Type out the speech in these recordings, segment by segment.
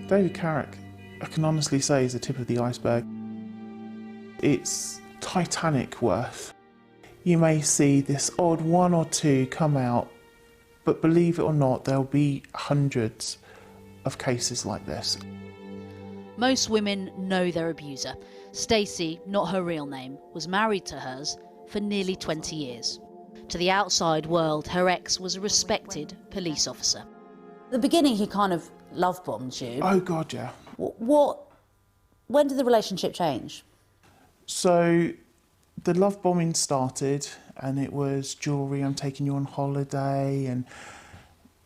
David Carrick, I can honestly say, is the tip of the iceberg. It's Titanic worth. You may see this odd one or two come out, but believe it or not, there'll be hundreds of cases like this. Most women know their abuser. Stacey, not her real name, was married to hers for nearly 20 years. To the outside world, her ex was a respected police officer. At the beginning, he kind of love-bombed you. Oh God, yeah. When did the relationship change? So the love bombing started, and it was jewellery, I'm taking you on holiday, and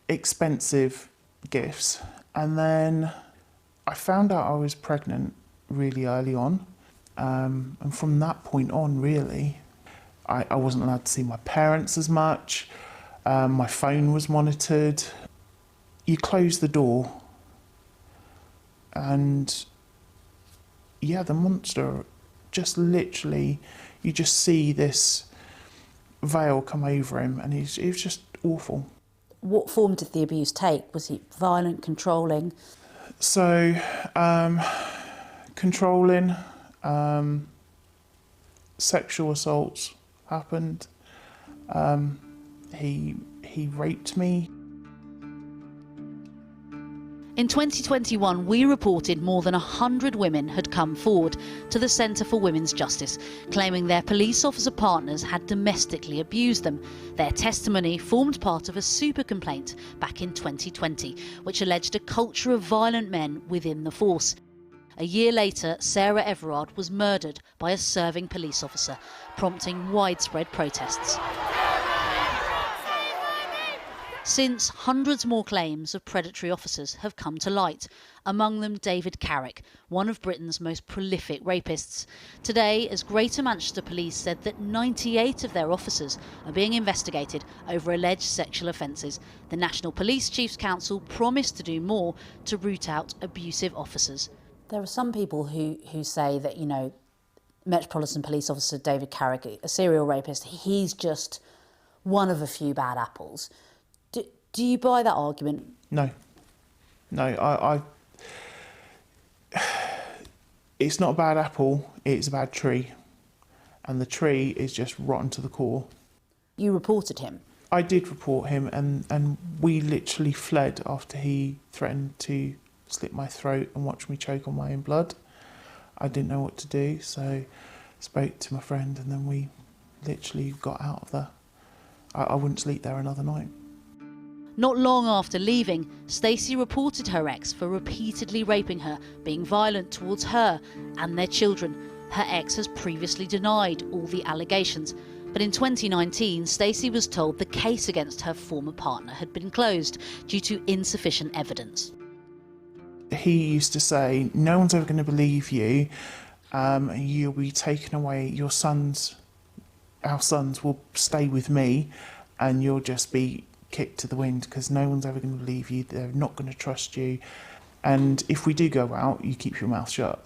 expensive gifts. And then I found out I was pregnant really early on. And from that point on, really, I wasn't allowed to see my parents as much. My phone was monitored. You close the door and yeah, the monster just literally, you just see this veil come over him, and it was just awful. What form did the abuse take? Was he violent, controlling? So, controlling, sexual assaults happened. He raped me. In 2021, we reported more than 100 women had come forward to the Centre for Women's Justice, claiming their police officer partners had domestically abused them. Their testimony formed part of a super complaint back in 2020, which alleged a culture of violent men within the force. A year later, Sarah Everard was murdered by a serving police officer, prompting widespread protests. Since, hundreds more claims of predatory officers have come to light, among them David Carrick, one of Britain's most prolific rapists. Today, as Greater Manchester Police said that 98 of their officers are being investigated over alleged sexual offences, the National Police Chiefs Council promised to do more to root out abusive officers. There are some people who say that, you know, Metropolitan Police Officer David Carrick, a serial rapist, he's just one of a few bad apples. Do you buy that argument? No. No, it's not a bad apple, it's a bad tree. And the tree is just rotten to the core. You reported him? I did report him, and we literally fled after he threatened to slit my throat and watch me choke on my own blood. I didn't know what to do, so spoke to my friend, and then we literally got out of there. I wouldn't sleep there another night. Not long after leaving, Stacey reported her ex for repeatedly raping her, being violent towards her and their children. Her ex has previously denied all the allegations, but in 2019, Stacey was told the case against her former partner had been closed due to insufficient evidence. He used to say, no one's ever going to believe you, you'll be taken away, our sons will stay with me, and you'll just be kicked to the wind because no one's ever going to believe you, they're not going to trust you, and if we do go out, you keep your mouth shut.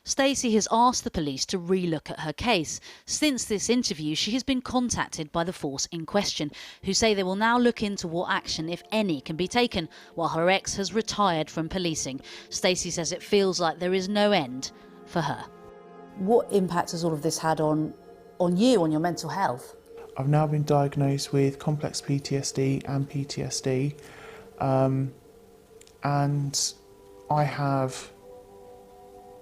Stacey has asked the police to re-look at her case. Since this interview, she has been contacted by the force in question, who say they will now look into what action, if any, can be taken, while her ex has retired from policing. Stacey says it feels like there is no end for her. What impact has all of this had on you, on your mental health? I've now been diagnosed with complex PTSD and PTSD, and I have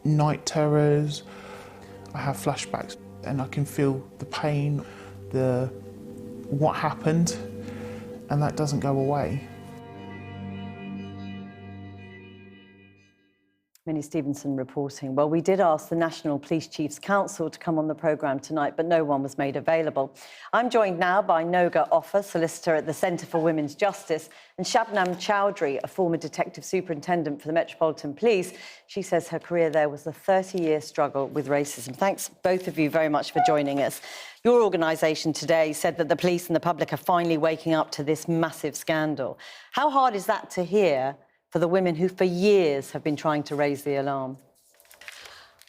night terrors, I have flashbacks, and I can feel the pain, what happened, and that doesn't go away. Minnie Stevenson reporting. Well, we did ask the National Police Chiefs Council to come on the programme tonight, but no one was made available. I'm joined now by Noga Offer, solicitor at the Centre for Women's Justice, and Shabnam Chowdhury, a former detective superintendent for the Metropolitan Police. She says her career there was a 30-year struggle with racism. Thanks, both of you, very much for joining us. Your organisation today said that the police and the public are finally waking up to this massive scandal. How hard is that to hear for the women who for years have been trying to raise the alarm?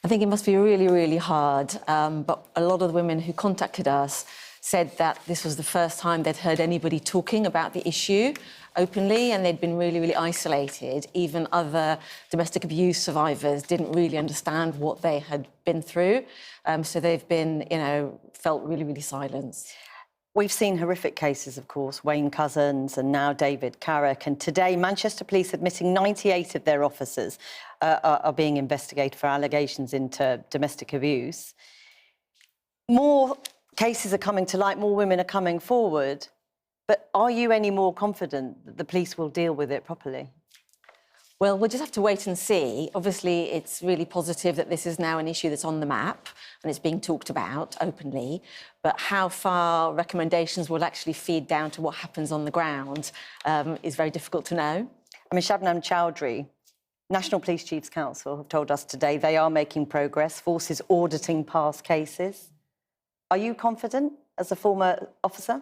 I think it must be really, really hard. But a lot of the women who contacted us said that this was the first time they'd heard anybody talking about the issue. openly, and they'd been really, really isolated. Even other domestic abuse survivors didn't really understand what they had been through. So they've been, felt really, really silenced. We've seen horrific cases, of course, Wayne Couzens and now David Carrick. And today, Manchester Police admitting 98 of their officers are being investigated for allegations into domestic abuse. More cases are coming to light, more women are coming forward. But are you any more confident that the police will deal with it properly? Well, we'll just have to wait and see. Obviously, it's really positive that this is now an issue that's on the map and it's being talked about openly. But how far recommendations will actually feed down to what happens on the ground is very difficult to know. I mean, Shabnam Chowdhury, National Police Chiefs Council, have told us today they are making progress, forces auditing past cases. Are you confident as a former officer?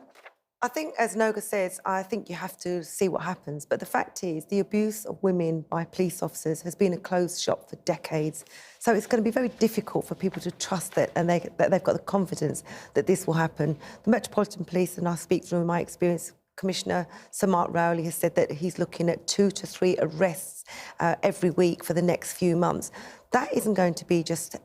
I think, as Noga says, I think you have to see what happens. But the fact is, the abuse of women by police officers has been a closed shop for decades. So it's going to be very difficult for people to trust that and that they've got the confidence that this will happen. The Metropolitan Police, and I speak from my experience, Commissioner Sir Mark Rowley has said that he's looking at 2 to 3 arrests every week for the next few months. That isn't going to be just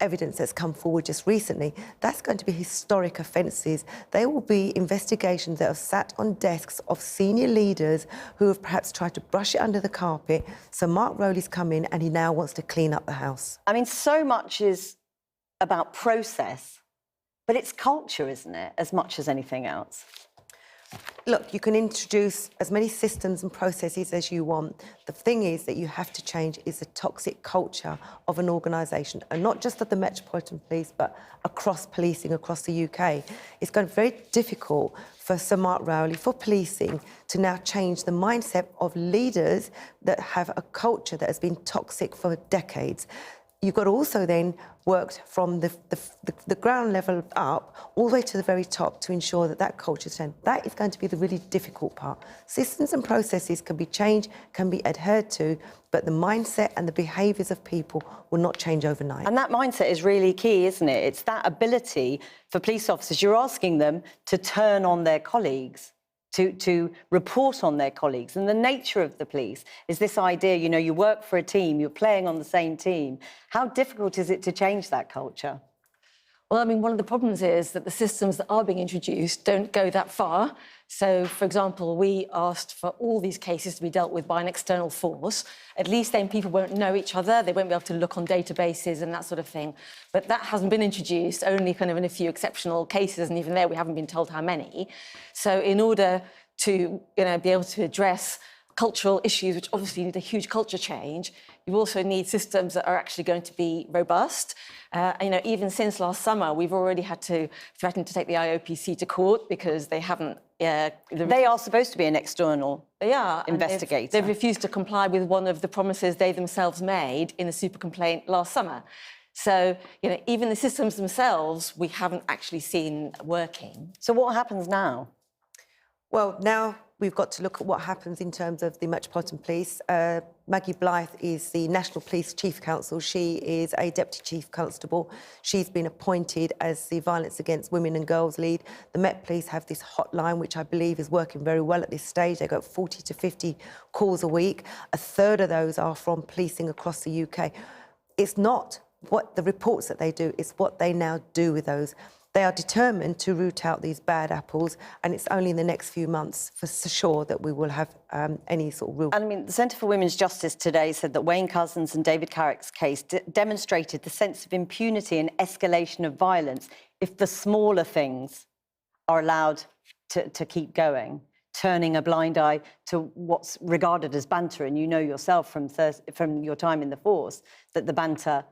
evidence that's come forward just recently. That's going to be historic offences. They will be investigations that have sat on desks of senior leaders who have perhaps tried to brush it under the carpet. So Mark Rowley's come in and he now wants to clean up the house. I mean, so much is about process, but it's culture, isn't it, as much as anything else? Look, you can introduce as many systems and processes as you want. The thing is that you have to change is the toxic culture of an organisation, and not just of the Metropolitan Police, but across policing across the UK. It's going to be very difficult for Sir Mark Rowley, for policing, to now change the mindset of leaders that have a culture that has been toxic for decades. You've got to also then work from the ground level up all the way to the very top to ensure that that culture is changed. That is going to be the really difficult part. Systems and processes can be changed, can be adhered to, but the mindset and the behaviours of people will not change overnight. And that mindset is really key, isn't it? It's that ability for police officers. You're asking them to turn on their colleagues, to report on their colleagues. And the nature of the police is this idea, you work for a team, you're playing on the same team. How difficult is it to change that culture? Well, I mean, one of the problems is that the systems that are being introduced don't go that far. So, for example, we asked for all these cases to be dealt with by an external force. At least then people won't know each other, they won't be able to look on databases and that sort of thing. But that hasn't been introduced, only kind of in a few exceptional cases, and even there we haven't been told how many. So in order to be able to address cultural issues, which obviously need a huge culture change, you also need systems that are actually going to be robust. Even since last summer, we've already had to threaten to take the IOPC to court because they haven't... They are supposed to be an external investigator. They've refused to comply with one of the promises they themselves made in a super complaint last summer. So, even the systems themselves, we haven't actually seen working. So what happens now? Well, now we've got to look at what happens in terms of the Metropolitan Police. Maggie Blythe is the National Police Chief Counsel. She is a Deputy Chief Constable. She's been appointed as the Violence Against Women and Girls lead. The Met Police have this hotline, which I believe is working very well at this stage. They've got 40 to 50 calls a week. A third of those are from policing across the UK. It's not what the reports that they do, it's what they now do with those. They are determined to root out these bad apples, and it's only in the next few months for sure that we will have any sort of real... And I mean, the Centre for Women's Justice today said that Wayne Couzens and David Carrick's case demonstrated the sense of impunity and escalation of violence if the smaller things are allowed to keep going, turning a blind eye to what's regarded as banter. And you know yourself from your time in the force that the banter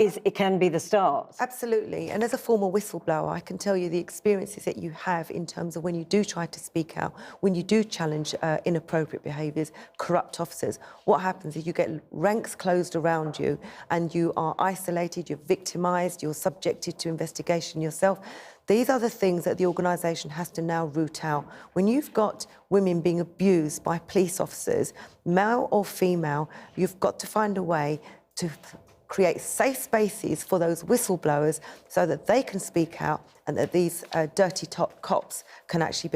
it can be the start. Absolutely. And as a former whistleblower, I can tell you the experiences that you have in terms of when you do try to speak out, when you do challenge inappropriate behaviours, corrupt officers. What happens is you get ranks closed around you and you are isolated, you're victimised, you're subjected to investigation yourself. These are the things that the organisation has to now root out. When you've got women being abused by police officers, male or female, you've got to find a way to create safe spaces for those whistleblowers so that they can speak out and that these dirty top cops can actually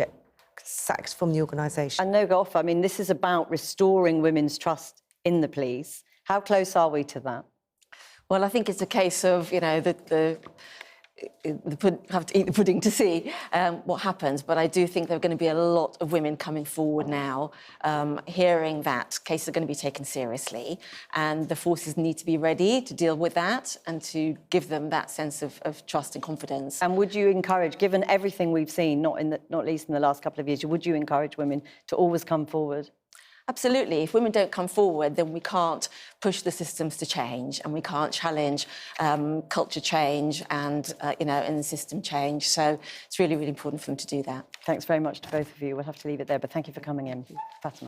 sacked from the organisation. And Noga Offa, I mean, this is about restoring women's trust in the police. How close are we to that? Well, I think it's a case of, you know, have to eat the pudding to see what happens. But I do think there are going to be a lot of women coming forward now, hearing that cases are going to be taken seriously, and the forces need to be ready to deal with that and to give them that sense of trust and confidence. And would you encourage, given everything we've seen, not least in the last couple of years, would you encourage women to always come forward? Absolutely. If women don't come forward, then we can't push the systems to change, and we can't challenge culture change and, and system change. So it's really, really important for them to do that. Thanks very much to both of you. We'll have to leave it there, but thank you for coming in. Fatima.